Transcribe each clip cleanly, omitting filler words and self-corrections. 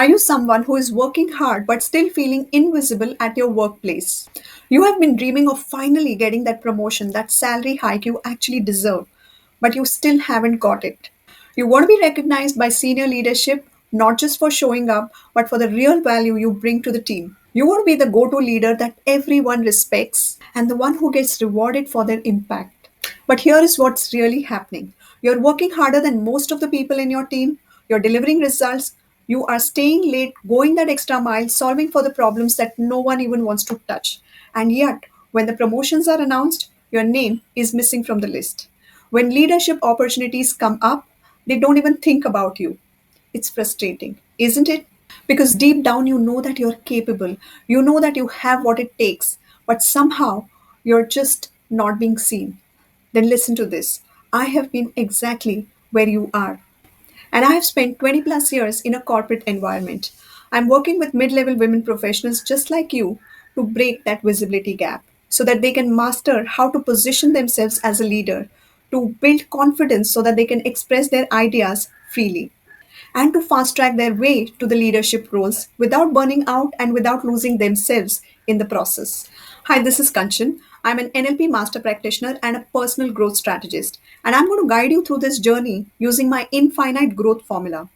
Are you someone who is working hard but still feeling invisible at your workplace? You have been dreaming of finally getting that promotion, that salary hike you actually deserve, but you still haven't got it. You want to be recognized by senior leadership, not just for showing up, but for the real value you bring to the team. You want to be the go to leader that everyone respects and the one who gets rewarded for their impact. But here is what's really happening: you're working harder than most of the people in your team, you're delivering results, you are staying late, going that extra mile, solving for the problems that no one even wants to touch. And yet, when the promotions are announced, your name is missing from the list. When leadership opportunities come up, they don't even think about you. It's frustrating, isn't it? Because deep down you know that you're capable, you know that you have what it takes, but somehow you're just not being seen. Then listen to this. I have been exactly where you are. And I have spent 20 plus years in a corporate environment. I'm working with mid level women professionals just like you to break that visibility gap so that they can master how to position themselves as a leader, to build confidence so that they can express their ideas freely, and to fast track their way to the leadership roles without burning out and without losing themselves in the process. Hi, this is Kanchan. I'm an NLP master practitioner and a personal growth strategist, and I'm going to guide you through this journey using my infinite growth formula.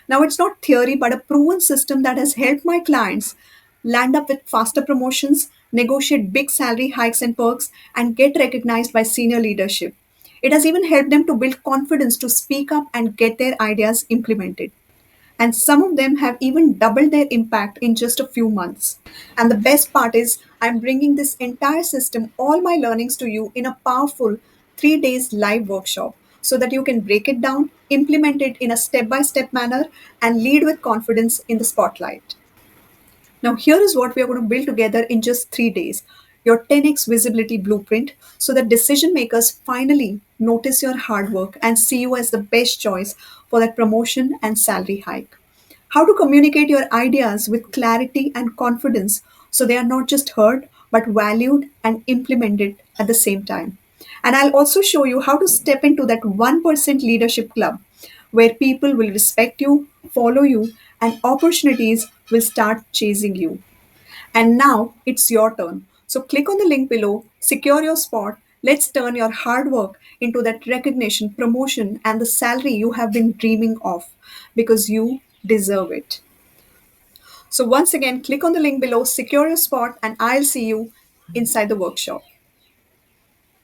Now, it's not theory, but a proven system that has helped my clients land up with faster promotions, negotiate big salary hikes and perks, and get recognized by senior leadership. It has even helped them to build confidence to speak up and get their ideas implemented. And some of them have even doubled their impact in just a few months. And the best part is, I'm bringing this entire system, all my learnings to you in a powerful 3 days live workshop so that you can break it down, implement it in a step by step manner, and lead with confidence in the spotlight. Now, here is what we are going to build together in just 3 days: your 10x visibility blueprint, so that decision makers finally notice your hard work and see you as the best choice for that promotion and salary hike. How to communicate your ideas with clarity and confidence so they are not just heard but valued and implemented at the same time. And I'll also show you how to step into that 1% leadership club where people will respect you, follow you, and opportunities will start chasing you. And now it's your turn. So click on the link below, secure your spot. Let's turn your hard work into that recognition, promotion, and the salary you have been dreaming of, because you deserve it. So once again, click on the link below, secure your spot, and I'll see you inside the workshop.